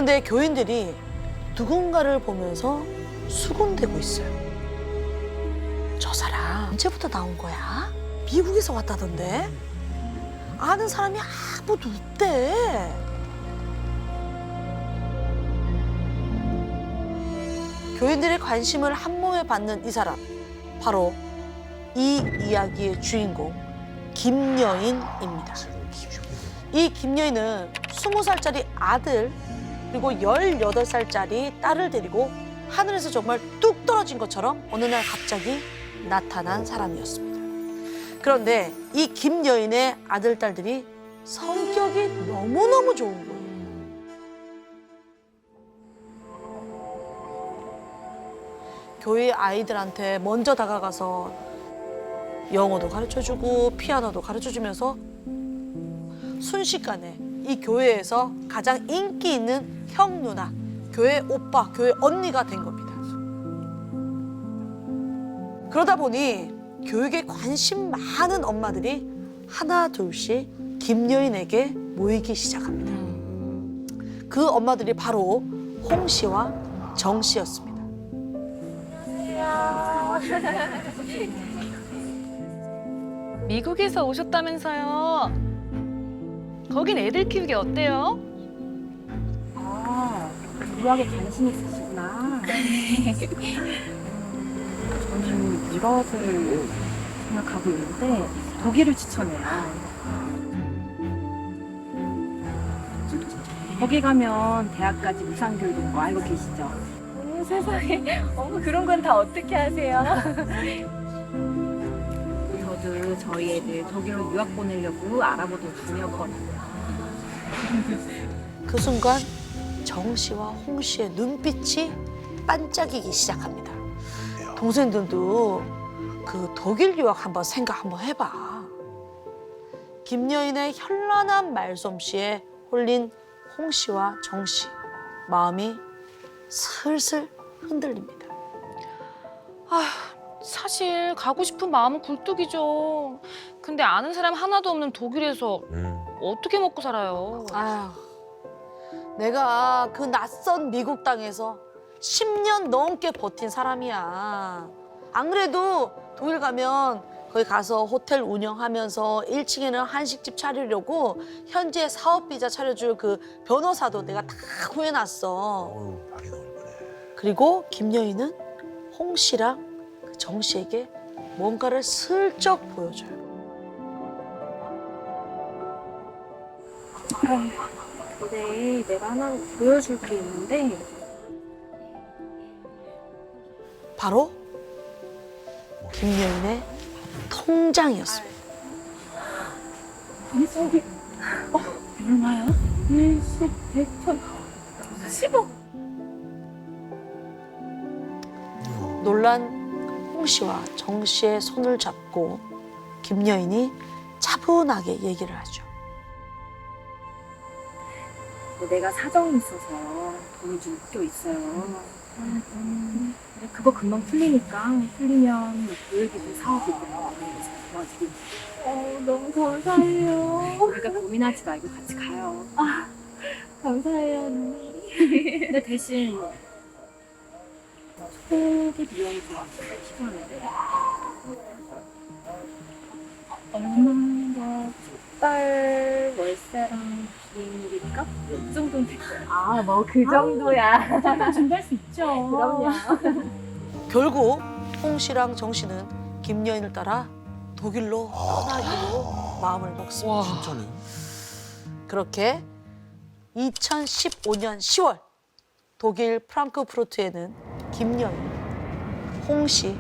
그런데 교인들이 누군가를 보면서 수군대고 있어요. 저 사람 언제부터 나온 거야? 미국에서 왔다던데? 아는 사람이 아무도 없대. 교인들의 관심을 한몸에 받는 이 사람, 바로 이 이야기의 주인공 김여인입니다. 이 김여인은 20살짜리 아들 그리고 18살짜리 딸을 데리고 하늘에서 정말 뚝 떨어진 것처럼 어느 날 갑자기 나타난 사람이었습니다. 그런데 이 김여인의 아들, 딸들이 성격이 너무너무 좋은 거예요. 교회 아이들한테 먼저 다가가서 영어도 가르쳐주고 피아노도 가르쳐주면서 순식간에 이 교회에서 가장 인기 있는 형 누나, 교회 오빠, 교회 언니가 된 겁니다. 그러다 보니 교육에 관심 많은 엄마들이 하나 둘씩 김여인에게 모이기 시작합니다. 그 엄마들이 바로 홍 씨와 정 씨였습니다. 미국에서 오셨다면서요? 거긴 애들 키우기 어때요? 아, 유학에 관심 있으시구나. 저는 유학을 생각하고 있는데 독일을 추천해요. 거기 가면 대학까지 무상교육 있고 알고 계시죠? 세상에, 그런 건 다 어떻게 하세요? 저도 저희 애들 독일로 유학 보내려고 알아보던 중이었거든요. 그 순간 정 씨와 홍 씨의 눈빛이 반짝이기 시작합니다. 동생들도 그 독일 유학 한번 생각 한번 해봐. 김여인의 현란한 말솜씨에 홀린 홍 씨와 정 씨, 마음이 슬슬 흔들립니다. 사실 가고 싶은 마음은 굴뚝이죠. 근데 아는 사람 하나도 없는 독일에서 어떻게 먹고 살아요? 아휴, 내가 그 낯선 미국 땅에서 10년 넘게 버틴 사람이야. 안 그래도 독일 가면 거기 가서 호텔 운영하면서 1층에는 한식집 차리려고 현지에 사업비자 차려줄 그 변호사도 내가 다 구해놨어. 어우, 많이 넓으네. 그리고 김여인은 홍 씨랑 그 정 씨에게 뭔가를 슬쩍 보여줘요. 근데 내가 하나 보여줄 게 있는데 바로 김여인의 통장이었습니다. 속에 얼마야? 1십, 100천, 10억. 놀란 홍 씨와 정 씨의 손을 잡고 김여인이 차분하게 얘기를 하죠. 내가 사정이 있어서 돈이 좀 묶여 있어요. 근데 그거 금방 풀리니까 풀리면 교육이든 사업이든 도와주고. 너무 감사해요. 우리가 고민하지 말고 같이 가요. 감사해요, 언니. 근데 대신 초기 비용이 좀 필요한데 얼마나 달 월세랑 비행기값? 이 정도는 될 거예요. 그 정도야. 잠깐 준비할 수 있죠. 그럼요. 결국 홍 씨랑 정 씨는 김여인을 따라 독일로 떠나기로 마음을 먹습니다. 진짜네. 그렇게 2015년 10월 독일 프랑크푸르트에는 김여인, 홍 씨,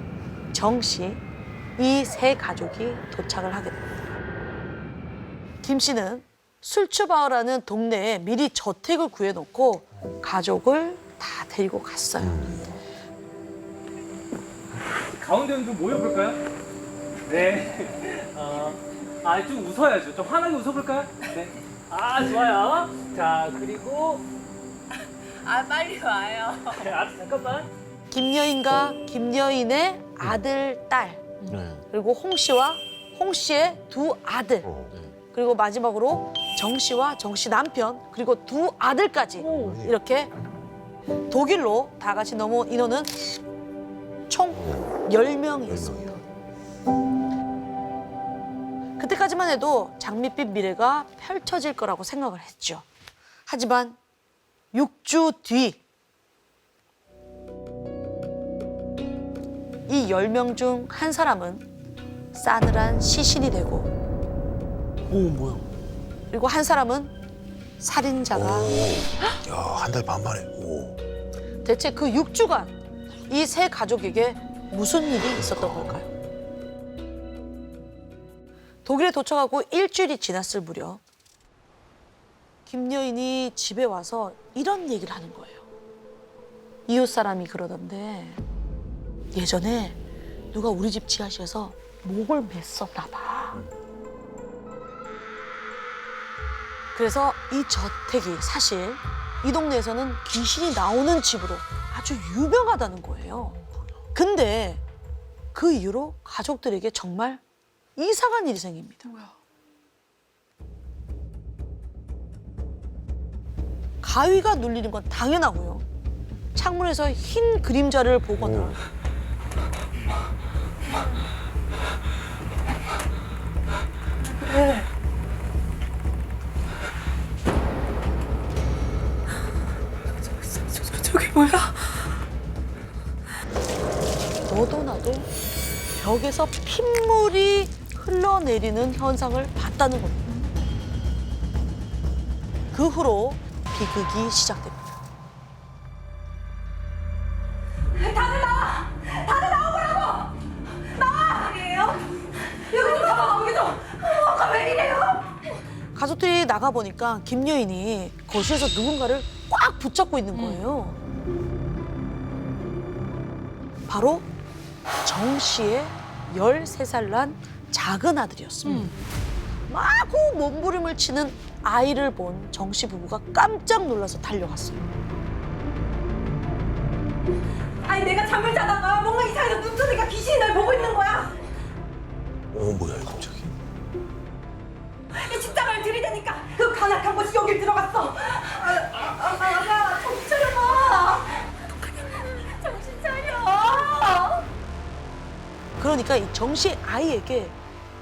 정 씨 이 세 가족이 도착을 하게 됩니다. 김 씨는 술츠바우라는 동네에 미리 저택을 구해놓고 가족을 다 데리고 갔어요. 가운데는 좀 모여볼까요? 네. 좀 웃어야죠. 좀 환하게 웃어볼까요? 네. 좋아요. 자, 그리고. 빨리 와요. 잠깐만. 김여인과 김여인의 아들, 딸, 네. 그리고 홍 씨와 홍 씨의 두 아들, 어. 그리고 마지막으로 정 씨와 정 씨 남편 그리고 두 아들까지 이렇게 독일로 다 같이 넘어온 인원은 총 10명이었습니다. 그때까지만 해도 장밋빛 미래가 펼쳐질 거라고 생각을 했죠. 하지만 6주 뒤 이 10명 중 한 사람은 싸늘한 시신이 되고 오 뭐야? 그리고 한 사람은 살인자가 야, 한 달 반 만에. 오. 대체 그 6주간 이 세 가족에게 무슨 일이 있었던 걸까요? 독일에 도착하고 일주일이 지났을 무렵 김여인이 집에 와서 이런 얘기를 하는 거예요. 이웃 사람이 그러던데 예전에 누가 우리 집 지하실에서 목을 맸었나 봐. 그래서 이 저택이 사실 이 동네에서는 귀신이 나오는 집으로 아주 유명하다는 거예요. 근데 그 이후로 가족들에게 정말 이상한 일이 생깁니다. 가위가 눌리는 건 당연하고요. 창문에서 흰 그림자를 보거나 저게 뭐야? 너도 나도 벽에서 핏물이 흘러내리는 현상을 봤다는 겁니다. 그 후로 비극이 시작됩니다. 가족들이 나가보니까 김여인이 거실에서 누군가를 꽉 붙잡고 있는 거예요. 바로 정 씨의 13살 난 작은 아들이었습니다. 마구 몸부림을 치는 아이를 본 정 씨 부부가 깜짝 놀라서 달려갔어요. 아니 내가 잠을 자다가 뭔가 이상해서 눈 뜨니까 귀신이 날 보고 있는 거야. 뭐야 이거 갑자기? 이 집장을 들이대니까 그 간악한 것이 여길 들어갔어. 정신 차려봐. 정신 차려. 그러니까 이 정 씨 아이에게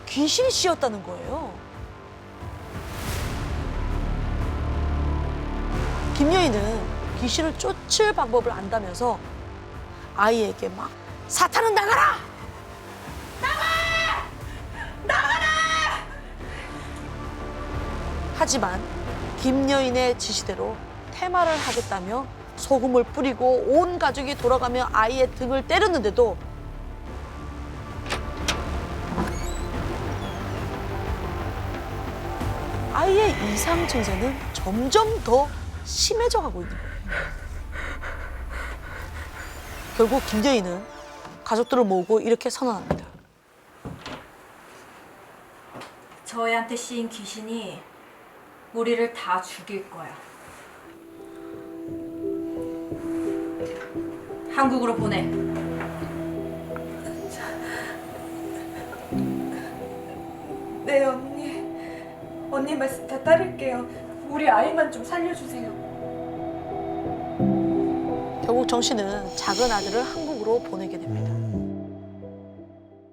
귀신이 씌었다는 거예요. 김여인은 귀신을 쫓을 방법을 안다면서 아이에게 막 사탄은 나가라! 하지만 김여인의 지시대로 퇴마를 하겠다며 소금을 뿌리고 온 가족이 돌아가며 아이의 등을 때렸는데도 아이의 이상 증세는 점점 더 심해져 가고 있는 거예요. 결국 김여인은 가족들을 모으고 이렇게 선언합니다. 저희한테 씌인 귀신이 우리를 다 죽일 거야. 한국으로 보내. 네 언니. 언니 말씀 다 따를게요. 우리 아이만 좀 살려주세요. 결국 정 씨는 작은 아들을 한국으로 보내게 됩니다.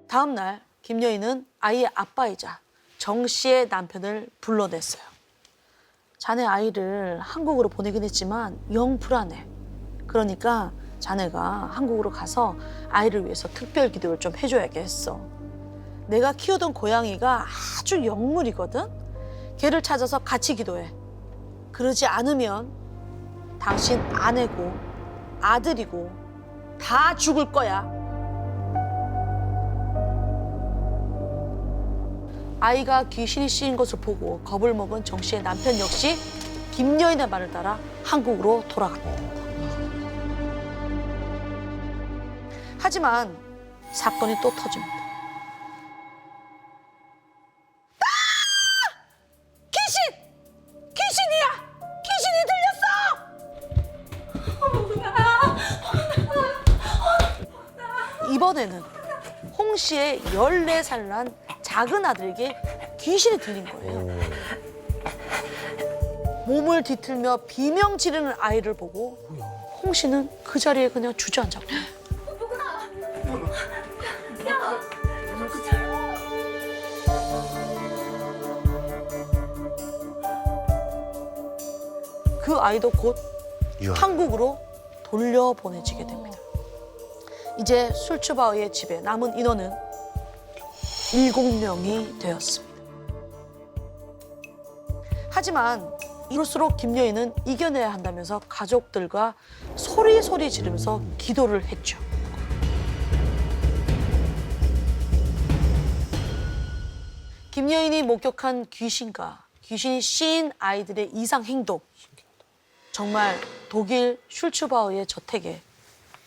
다음 날 김여인은 아이의 아빠이자 정 씨의 남편을 불러냈어요. 자네 아이를 한국으로 보내긴 했지만 영 불안해. 그러니까 자네가 한국으로 가서 아이를 위해서 특별 기도를 좀 해줘야겠어. 내가 키우던 고양이가 아주 영물이거든. 걔를 찾아서 같이 기도해. 그러지 않으면 당신 아내고 아들이고 다 죽을 거야. 아이가 귀신이 씌인 것을 보고 겁을 먹은 정 씨의 남편 역시 김여인의 말을 따라 한국으로 돌아갑니다. 하지만 사건이 또 터집니다. 귀신! 귀신이야! 귀신이 들렸어! 이번에는 홍 씨의 14살 난 작은 아들에게 귀신이 들린 거예요. 몸을 뒤틀며 비명 지르는 아이를 보고 홍 씨는 그 자리에 그냥 주저앉았고. 그 아이도 곧 한국으로 돌려보내지게 됩니다. 이제 술츠바오의 집에 남은 인원은 7명이 되었습니다. 하지만 이럴수록 김여인은 이겨내야 한다면서 가족들과 소리 지르면서 기도를 했죠. 김여인이 목격한 귀신과 귀신이 씌인 아이들의 이상 행동. 정말 독일 슐츠바우의 저택에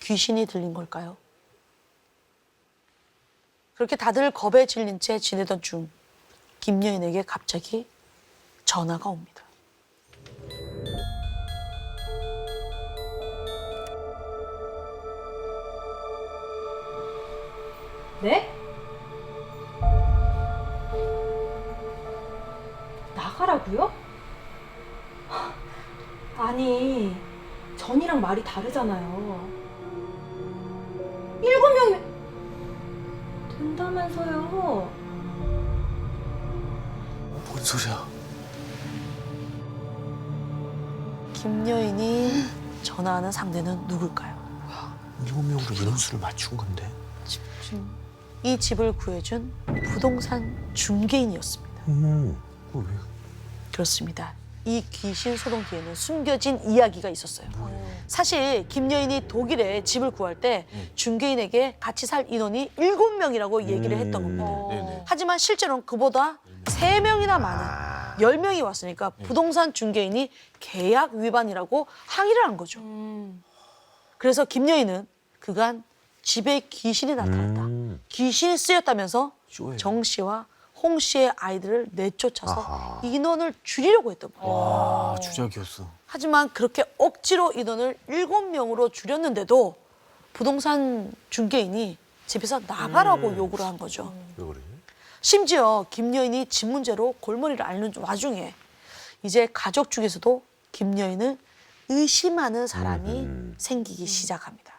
귀신이 들린 걸까요? 그렇게 다들 겁에 질린 채 지내던 중 김여인에게 갑자기 전화가 옵니다. 네? 나가라고요? 아니, 전이랑 말이 다르잖아요. 7명이 된다면서요. 뭔 소리야? 김여인이 전화하는 상대는 누굴까요? 7명으로 인원수를 맞춘 건데. 이 집을 구해준 부동산 중개인이었습니다. 왜? 그렇습니다. 이 귀신 소동기에는 숨겨진 이야기가 있었어요. 사실 김여인이 독일에 집을 구할 때 중개인에게 같이 살 인원이 7명이라고 얘기를 했던 겁니다. 네네. 하지만 실제로는 그보다 3명이나 많은 10명이 왔으니까 부동산 중개인이 계약 위반이라고 항의를 한 거죠. 그래서 김여인은 그간 집에 귀신이 나타났다. 귀신이 쓰였다면서 쇼예요. 정 씨와 홍 씨의 아이들을 내쫓아서 아하. 인원을 줄이려고 했던 거예요. 와, 주작이었어. 하지만 그렇게 억지로 인원을 7명으로 줄였는데도 부동산 중개인이 집에서 나가라고 요구를 한 거죠. 왜 그래? 심지어 김여인이 집 문제로 골머리를 앓는 와중에 이제 가족 중에서도 김여인을 의심하는 사람이 생기기 시작합니다.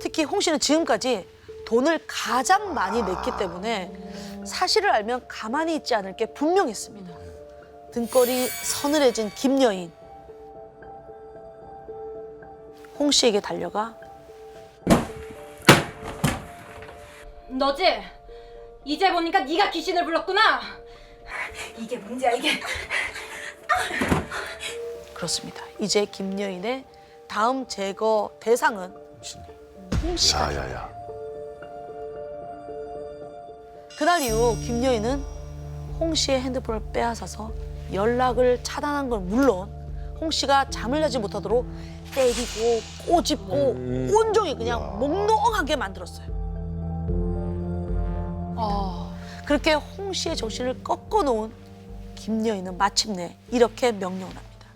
특히 홍 씨는 지금까지 돈을 가장 많이 냈기 때문에 사실을 알면 가만히 있지 않을 게 분명했습니다. 등골이 서늘해진 김여인. 홍 씨에게 달려가 너지? 이제 보니까 네가 귀신을 불렀구나. 이게 문제야 이게. 그렇습니다. 이제 김여인의 다음 제거 대상은 홍 씨가 야야야. 그날 이후 김여인은 홍 씨의 핸드폰을 빼앗아서 연락을 차단한 건 물론 홍 씨가 잠을 자지 못하도록 때리고 꼬집고 온종일 그냥 몽롱하게 만들었어요. 그렇게 홍 씨의 정신을 꺾어놓은 김여인은 마침내 이렇게 명령을 합니다.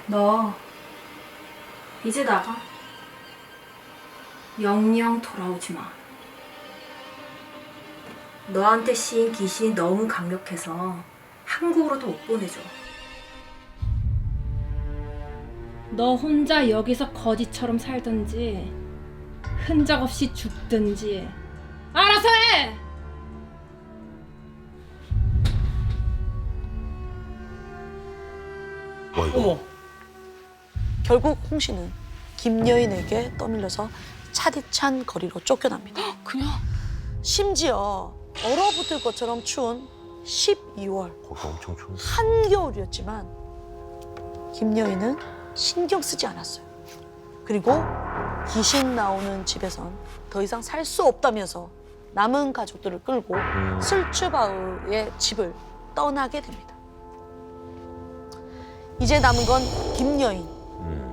너 이제 나가. 영영 돌아오지 마. 너한테 씌인 귀신이 너무 강력해서 한국으로도 못 보내줘. 너 혼자 여기서 거지처럼 살든지 흔적 없이 죽든지 알아서 해! 와 이거. 결국 홍 씨는 김여인에게 떠밀려서 차디찬 거리로 쫓겨납니다. 그냥 심지어 얼어붙을 것처럼 추운 12월 거기 엄청 추운. 한겨울이었지만 김여인은 신경 쓰지 않았어요. 그리고 귀신 나오는 집에선 더 이상 살 수 없다면서 남은 가족들을 끌고 슬츠바우의 집을 떠나게 됩니다. 이제 남은 건 김여인,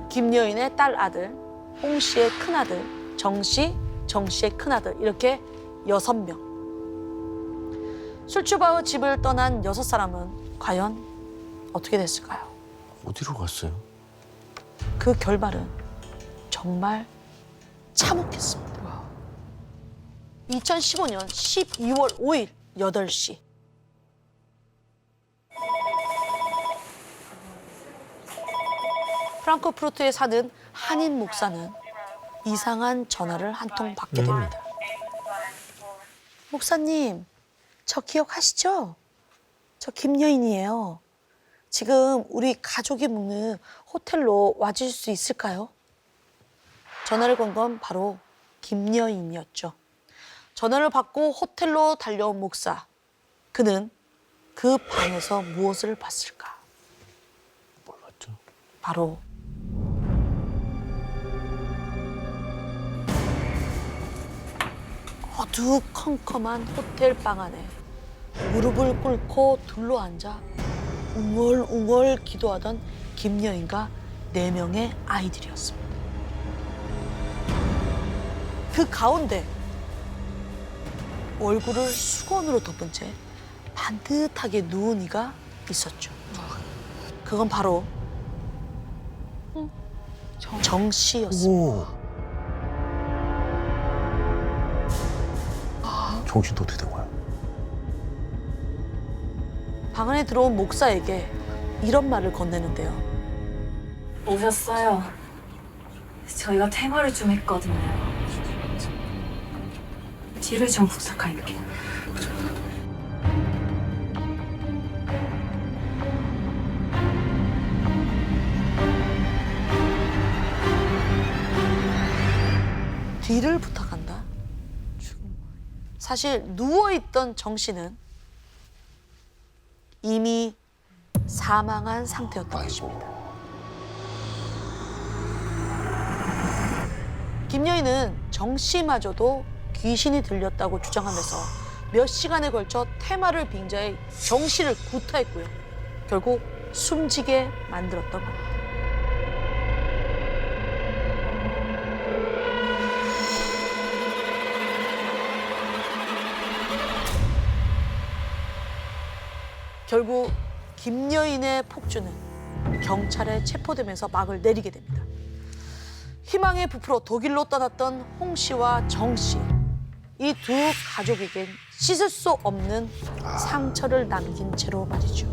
김여인의 딸 아들, 홍 씨의 큰아들, 정 씨, 정 씨의 큰아들 이렇게 6명. 술츠바우 집을 떠난 6사람은 과연 어떻게 됐을까요? 어디로 갔어요? 그 결말은 정말 참혹했습니다. 2015년 12월 5일 8시. 프랑크푸르트에 사는 한인 목사는 이상한 전화를 한 통 받게 됩니다. 목사님, 저 기억하시죠? 저 김여인이에요. 지금 우리 가족이 묵는 호텔로 와주실 수 있을까요? 전화를 건 건 바로 김여인이었죠. 전화를 받고 호텔로 달려온 목사. 그는 그 방에서 무엇을 봤을까? 뭘 봤죠? 바로 어두컴컴한 호텔 방 안에 무릎을 꿇고 둘러앉아 웅얼웅얼 기도하던 김여인과 4명의 아이들이었습니다. 그 가운데 얼굴을 수건으로 덮은 채 반듯하게 누운 이가 있었죠. 그건 바로 정 씨였습니다. 오. 정신도 어떻게 된 거야? 방 안에 들어온 목사에게 이런 말을 건네는데요. 오셨어요. 저희가 퇴마를 좀 했거든요. 뒤를 좀 부탁할게요. 뒤를 부탁한다. 사실 누워있던 정 씨는 이미 사망한 상태였던 것입니다. 김여인은 정 씨마저도 귀신이 들렸다고 주장하면서 몇 시간에 걸쳐 퇴마를 빙자해 정 씨를 구타했고요. 결국 숨지게 만들었던 겁니다. 결국 김여인의 폭주는 경찰에 체포되면서 막을 내리게 됩니다. 희망에 부풀어 독일로 떠났던 홍 씨와 정 씨. 이 두 가족에겐 씻을 수 없는 상처를 남긴 채로 말이죠.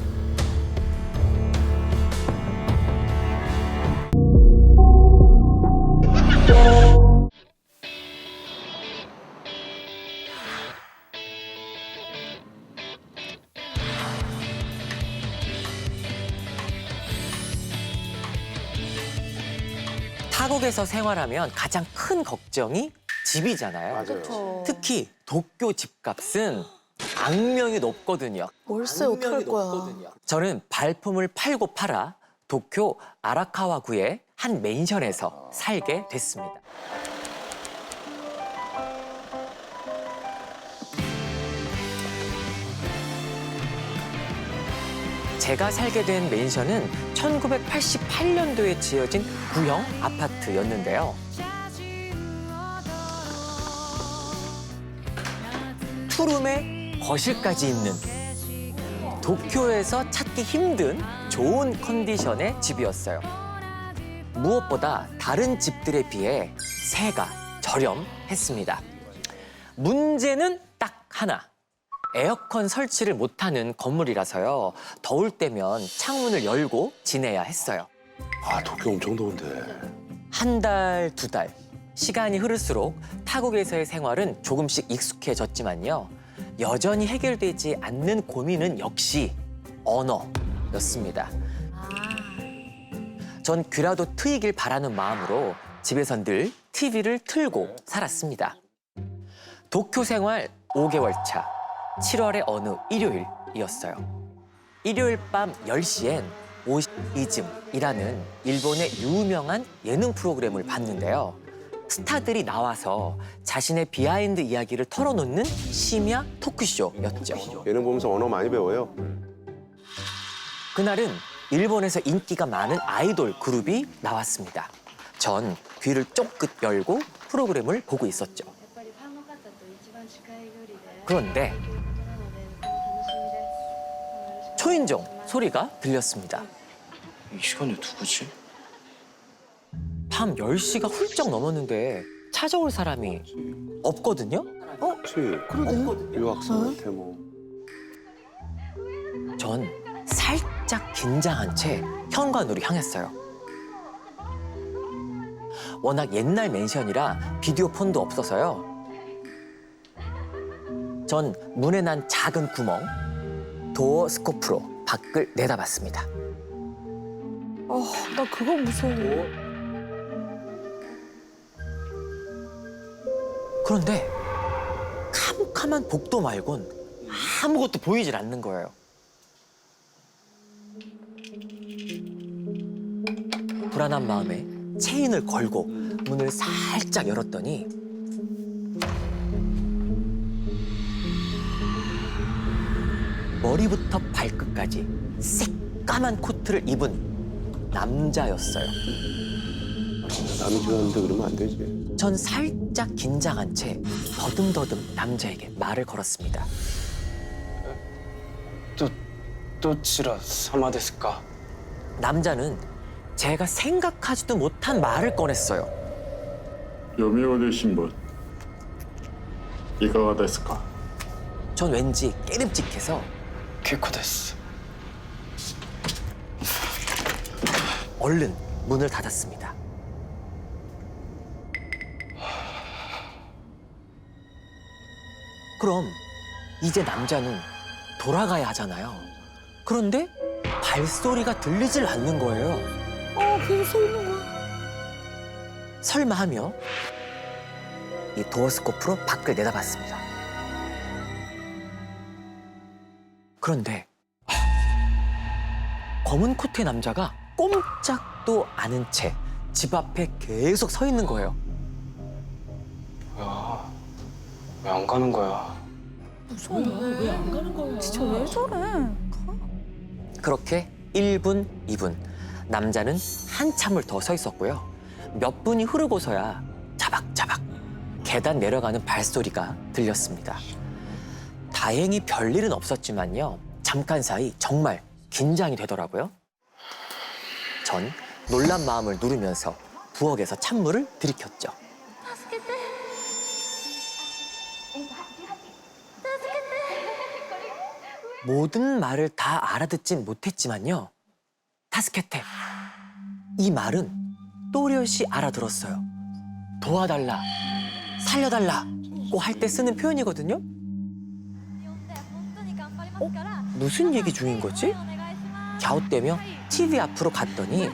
타국에서 생활하면 가장 큰 걱정이 집이잖아요. 맞아요. 특히 도쿄 집값은 악명이 높거든요. 월세 어떡할 거야. 저는 발품을 팔고 팔아 도쿄 아라카와구의 한 맨션에서 살게 됐습니다. 제가 살게 된 맨션은 1988년도에 지어진 구형 아파트였는데요. 투룸에 거실까지 있는 도쿄에서 찾기 힘든 좋은 컨디션의 집이었어요. 무엇보다 다른 집들에 비해 세가 저렴했습니다. 문제는 딱 하나. 에어컨 설치를 못하는 건물이라서요. 더울 때면 창문을 열고 지내야 했어요. 아, 도쿄 엄청 더운데. 한 달, 2달. 시간이 흐를수록 타국에서의 생활은 조금씩 익숙해졌지만요. 여전히 해결되지 않는 고민은 역시 언어였습니다. 전 귀라도 트이길 바라는 마음으로 집에선 늘 TV를 틀고 살았습니다. 도쿄 생활 5개월 차. 7월의 어느 일요일이었어요. 일요일 밤 10시엔 오시이즘이라는 일본의 유명한 예능 프로그램을 봤는데요. 스타들이 나와서 자신의 비하인드 이야기를 털어놓는 심야 토크쇼였죠. 예능 보면서 언어 많이 배워요. 그날은 일본에서 인기가 많은 아이돌 그룹이 나왔습니다. 전 귀를 쫑긋 열고 프로그램을 보고 있었죠. 그런데 초인종 소리가 들렸습니다. 이 시간에 누구지? 밤 10시가 훌쩍 넘었는데 찾아올 사람이 없거든요. 그렇지. 유학생한테 뭐. 전 살짝 긴장한 채 현관으로 향했어요. 워낙 옛날 맨션이라 비디오 폰도 없어서요. 전 문에 난 작은 구멍, 도어 스코프로 밖을 내다봤습니다. 나 그거 무서워. 그런데 캄캄한 복도 말곤 아무것도 보이질 않는 거예요. 불안한 마음에 체인을 걸고 문을 살짝 열었더니 머리부터 발끝까지 새까만 코트를 입은 남자였어요. 남이 좋아하는데 그러면 안 되지. 전 살짝 긴장한 채 더듬더듬 남자에게 말을 걸었습니다. どちら様ですか? 남자는 제가 생각하지도 못한 말을 꺼냈어요. 読売新聞いかがですか? 전 왠지 깨름직해서 結構です. 얼른 문을 닫았습니다. 그럼 이제 남자는 돌아가야 하잖아요. 그런데 발소리가 들리질 않는 거예요. 계속 서 있는 거야. 설마 하며 이 도어스코프로 밖을 내다봤습니다. 그런데 검은 코트의 남자가 꼼짝도 않은 채 집 앞에 계속 서 있는 거예요. 뭐야? 왜 안 가는 거야? 왜 안 가는 거야? 진짜 왜 저래? 그렇게 1분, 2분 남자는 한참을 더 서 있었고요. 몇 분이 흐르고서야 자박자박 계단 내려가는 발소리가 들렸습니다. 다행히 별일은 없었지만요. 잠깐 사이 정말 긴장이 되더라고요. 전 놀란 마음을 누르면서 부엌에서 찬물을 들이켰죠. 모든 말을 다 알아듣진 못했지만요. 타스케테, 이 말은 또렷이 알아들었어요. 도와달라, 살려달라고 할 때 쓰는 표현이거든요. 무슨 얘기 중인 거지? 갸웃대며 TV 앞으로 갔더니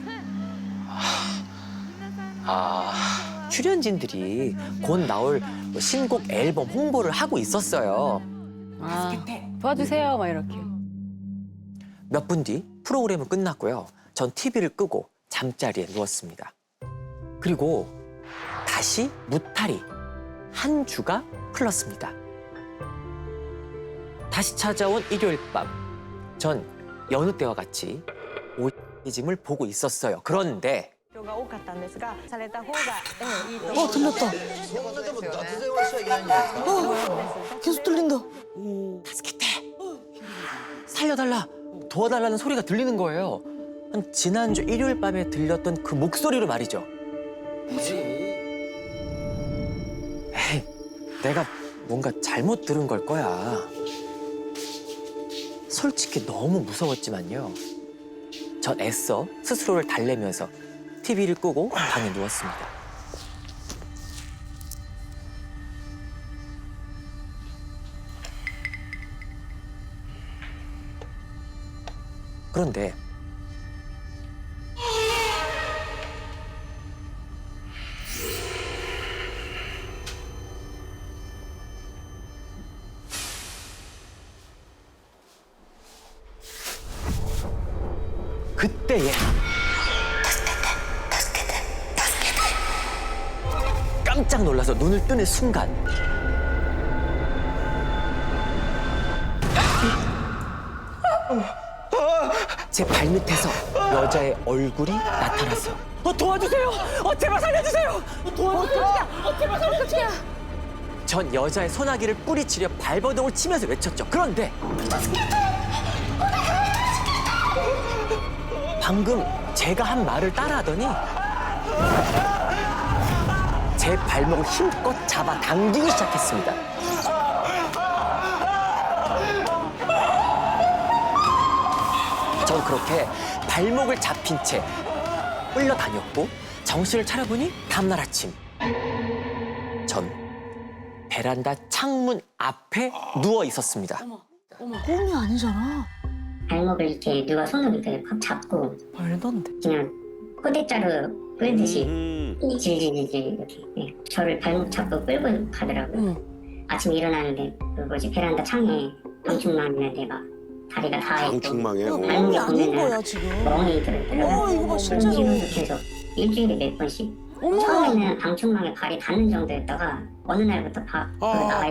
출연진들이 곧 나올 신곡 앨범 홍보를 하고 있었어요. 도와주세요, 막 이렇게. 몇 분 뒤 프로그램은 끝났고요. 전 TV를 끄고 잠자리에 누웠습니다. 그리고 다시 무탈이 한 주가 흘렀습니다. 다시 찾아온 일요일 밤, 전 여느 때와 같이 오이즘을 보고 있었어요. 그런데 들렸다. 계속 들린다. 타스케테, 살려달라, 도와달라는 소리가 들리는 거예요. 지난주 일요일 밤에 들렸던 그 목소리로 말이죠. 에이, 내가 뭔가 잘못 들은 걸 거야. 솔직히 너무 무서웠지만요. 전 애써 스스로를 달래면서 TV를 끄고 방에 누웠습니다. 그런데 그때에 깜짝 놀라서 눈을 뜨는 순간 제 발밑에서 여자의 얼굴이 나타났어요. 도와주세요! 제발 살려주세요! 제발 살려주세요! 전 여자의 소나기를 뿌리치려 발버둥을 치면서 외쳤죠. 그런데 방금 제가 한 말을 따라하더니 제 발목을 힘껏 잡아 당기기 시작했습니다. 전 그렇게 발목을 잡힌 채 끌려다녔고 정신을 차려보니 다음날 아침 전 베란다 창문 앞에 누워 있었습니다. 꿈이 아니잖아. 발목을 이렇게 누가 손으로 이렇게 확 잡고 말도 안 돼. 그냥 꼬대자루 끌듯이 질질질질 이렇게 저를 발목 잡고 끌고 가더라고요. 아침에 일어나는데 그 뭐지 베란다 창에 방충망이나 데가 다리가 다 있고 방충망에 꿈이 발목에 아닌 보면은 거야 지금. 멍이 들어있더라고요. 이거 봐 진짜로. 계속 일주일에 몇 번씩 처음에는 방충망에 발이 닿는 정도였다가 어느 날부터 나와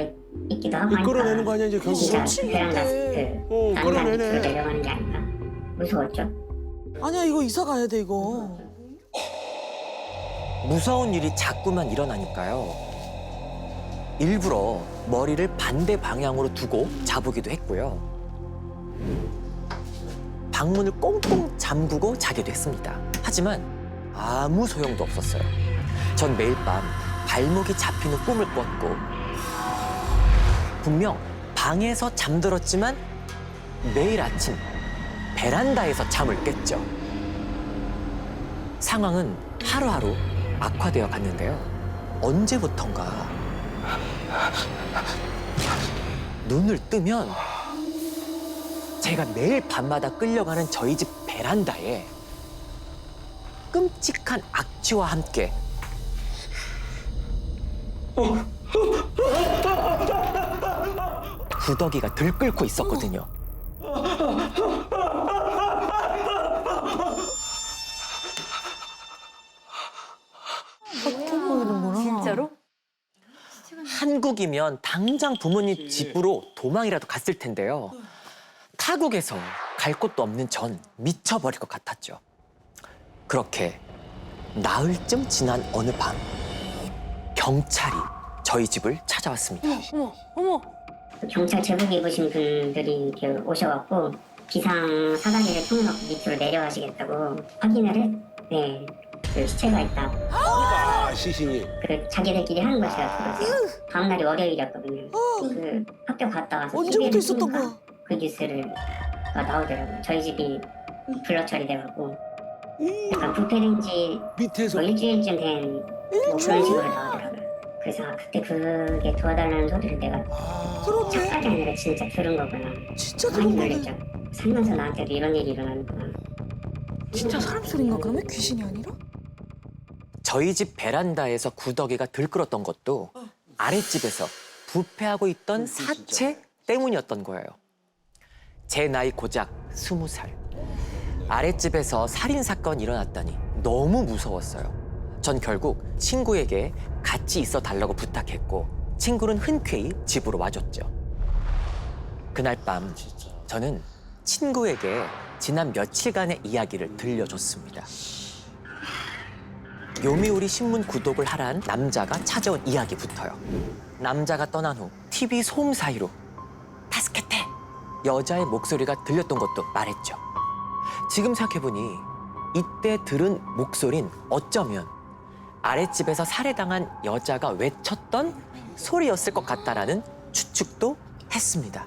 있기도 하고 하니까 끌어내는 거 아니야 이제 결국. 진짜 미치겠네. 베란다 그 난간이 끌어내네. 내려가는 게 아닌가 무서웠죠. 아니야 이거 이사 가야 돼 이거. 무서운 일이 자꾸만 일어나니까요. 일부러 머리를 반대 방향으로 두고 자보기도 했고요. 방문을 꽁꽁 잠그고 자기도 했습니다. 하지만 아무 소용도 없었어요. 전 매일 밤 발목이 잡히는 꿈을 꿨고 분명 방에서 잠들었지만 매일 아침 베란다에서 잠을 깼죠. 상황은 하루하루 악화되어 갔는데요. 언제부턴가 눈을 뜨면 제가 매일 밤마다 끌려가는 저희 집 베란다에 끔찍한 악취와 함께 구더기가 들끓고 있었거든요. 진짜로? 한국이면 당장 부모님 집으로 도망이라도 갔을 텐데요. 타국에서 갈 곳도 없는 전 미쳐버릴 것 같았죠. 그렇게 나흘쯤 지난 어느 밤 경찰이 저희 집을 찾아왔습니다. 어머. 경찰 제복 입으신 분들이 이렇게 오셔갖고 비상 사다리를 통해서 밑으로 내려가시겠다고 확인을 네, 그 시체가 있다. 아 시신이. 그 자기들끼리 하는 걸 제가 들었어요. 다음날이 월요일이었거든요. 그 학교 갔다 와서 언제부터 TV를 있었던 보니까 거야? 그 뉴스를 나오더라고요. 저희 집이 블러 처리돼갖고 약간 부패된지 밑에서. 뭐 일주일쯤 된 뭐 그런 식으로 나오더라고요. 그래서 그때 그게 도와달라는 소리를 내가 그런데 착각이 아니라 진짜 들은 거구나. 진짜 많이 그런 거네. 놀랬죠. 살면서 나한테도 이런 일이 일어나는구나. 진짜 사람 소리인가 그러면 귀신이 아니라? 저희 집 베란다에서 구더기가 들끓었던 것도 아랫집에서 부패하고 있던 사체 때문이었던 거예요. 제 나이 고작 20살. 아랫집에서 살인사건이 일어났다니 너무 무서웠어요. 전 결국 친구에게 같이 있어 달라고 부탁했고 친구는 흔쾌히 집으로 와줬죠. 그날 밤 저는 친구에게 지난 며칠간의 이야기를 들려줬습니다. 요미우리 신문 구독을 하란 남자가 찾아온 이야기부터요. 남자가 떠난 후 TV 소음 사이로 타스케테 여자의 목소리가 들렸던 것도 말했죠. 지금 생각해보니 이때 들은 목소린 어쩌면 아랫집에서 살해당한 여자가 외쳤던 소리였을 것 같다라는 추측도 했습니다.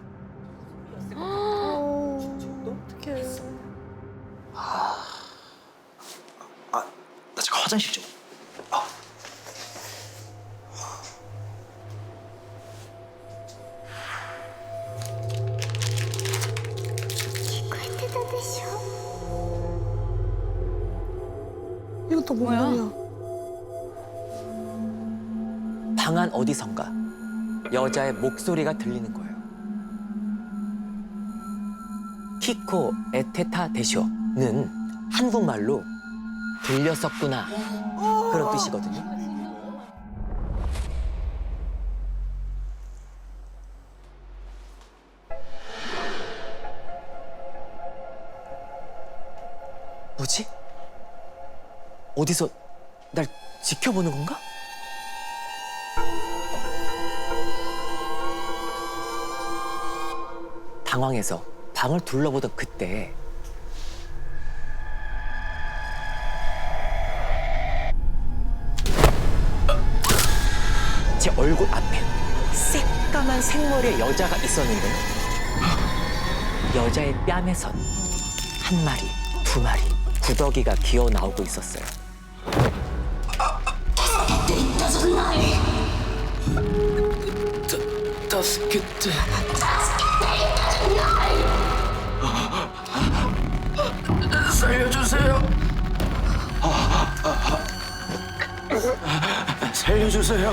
어떡해. 나 잠깐 화장실 좀. 이거 또 뭐야? 방 안 어디선가 여자의 목소리가 들리는 거예요. 키코 에테타 데쇼는 한국말로 들렸었구나 그런 뜻이거든요. 뭐지? 어디서 날 지켜보는 건가? 당황해서 방을 둘러보던 그때 얼굴 앞에 새까만 생머리의 여자가 있었는데요. 여자의 뺨에선 한 마리, 두 마리 구더기가 기어 나오고 있었어요. 다스케테. 살려주세요. 살려주세요.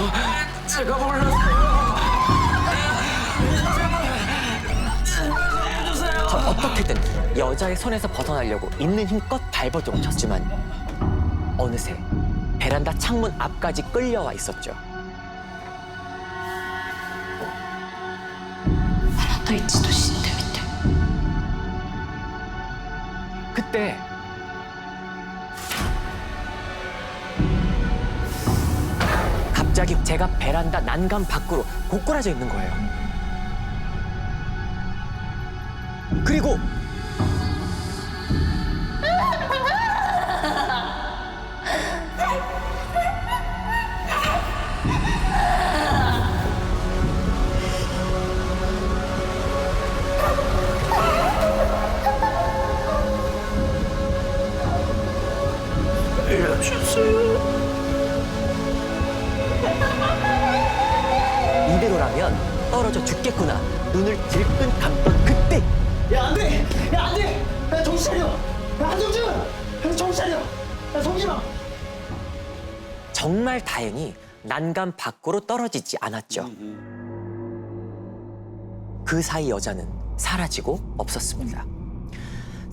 제가 몰랐어요. 저 어떻게든 여자의 손에서 벗어나려고 있는 힘껏 발버둥 쳤지만 어느새 베란다 창문 앞까지 끌려와 있었죠. 그때 갑자기 제가 베란다 난간 밖으로 고꾸라져 있는 거예요. 그리고 이대로라면 떨어져 죽겠구나 눈을 질끈 감던 그때 야, 안 돼! 야, 안 돼! 야, 정신 차려! 야, 한동준! 야, 정신 차려! 야, 성진아! 정말 다행히 난간 밖으로 떨어지지 않았죠. 그 사이 여자는 사라지고 없었습니다.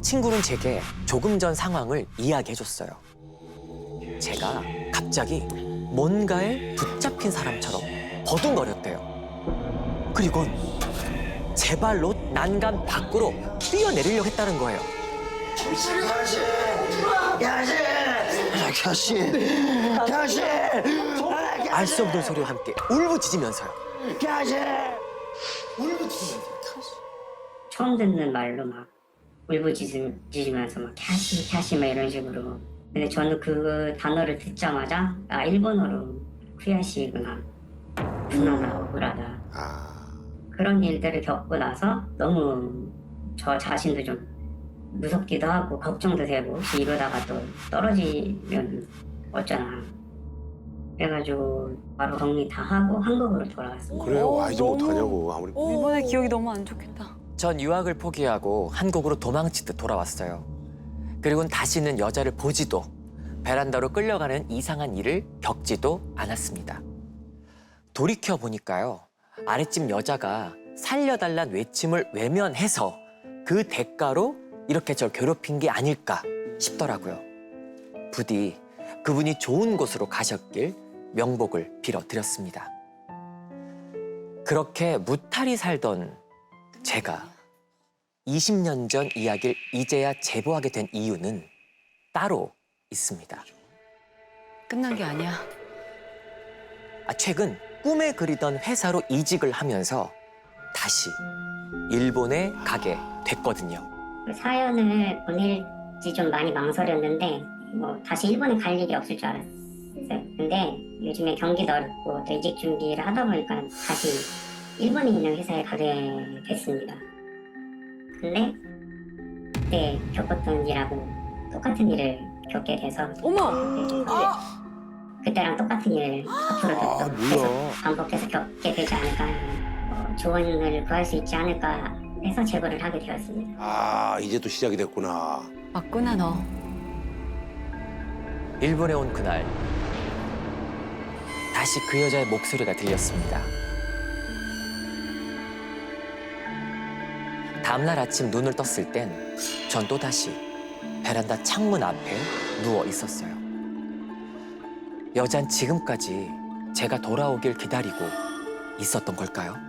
친구는 제게 조금 전 상황을 이야기해줬어요. 제가 갑자기 뭔가에 붙잡힌 사람처럼 버둥거렸대요. 그리곤 제 발로 난간 밖으로 뛰어내리려고 했다는 거예요. 알 수 없는 소리와 함께 울부짖으면서요. 처음 듣는 말로 막 울부짖으면서 막 캬시 막 이런 식으로. 근데 저는 그 단어를 듣자마자 아 일본어로 쿠야시구나, 분하다, 억울하다. 그런 일들을 겪고 나서 너무 저 자신도 좀 무섭기도 하고 걱정도 되고 혹시 이러다가 또 떨어지면 어쩌나. 그래가지고 바로 정리 다 하고 한국으로 돌아왔습니다. 그래요. 와 이제 어떡하냐고 아무리. 일본의 기억이 너무 안 좋겠다. 전 유학을 포기하고 한국으로 도망치듯 돌아왔어요. 그리고는 다시는 여자를 보지도 베란다로 끌려가는 이상한 일을 겪지도 않았습니다. 돌이켜 보니까요. 아랫집 여자가 살려달란 외침을 외면해서 그 대가로 이렇게 절 괴롭힌 게 아닐까 싶더라고요. 부디 그분이 좋은 곳으로 가셨길 명복을 빌어드렸습니다. 그렇게 무탈히 살던 제가 20년 전 이야기를 이제야 제보하게 된 이유는 따로 있습니다. 끝난 게 아니야. 최근 꿈에 그리던 회사로 이직을 하면서 다시 일본에 가게 됐거든요. 사연을 보낼지 좀 많이 망설였는데 다시 일본에 갈 일이 없을 줄 알았어요. 근데 요즘에 경기도 어렵고 또 이직 준비를 하다 보니까 다시 일본에 있는 회사에 가게 됐습니다. 근데 그때 겪었던 일하고 똑같은 일을 겪게 돼서 어머! 그때랑 똑같은 일을 앞으로도 또 계속 반복해서 겪게 되지 않을까, 조언을 구할 수 있지 않을까 해서 제보를 하게 되었습니다. 이제 또 시작이 됐구나. 맞구나, 너. 일본에 온 그날 다시 그 여자의 목소리가 들렸습니다. 다음날 아침 눈을 떴을 땐 전 또다시 베란다 창문 앞에 누워 있었어요. 여잔 지금까지 제가 돌아오길 기다리고 있었던 걸까요?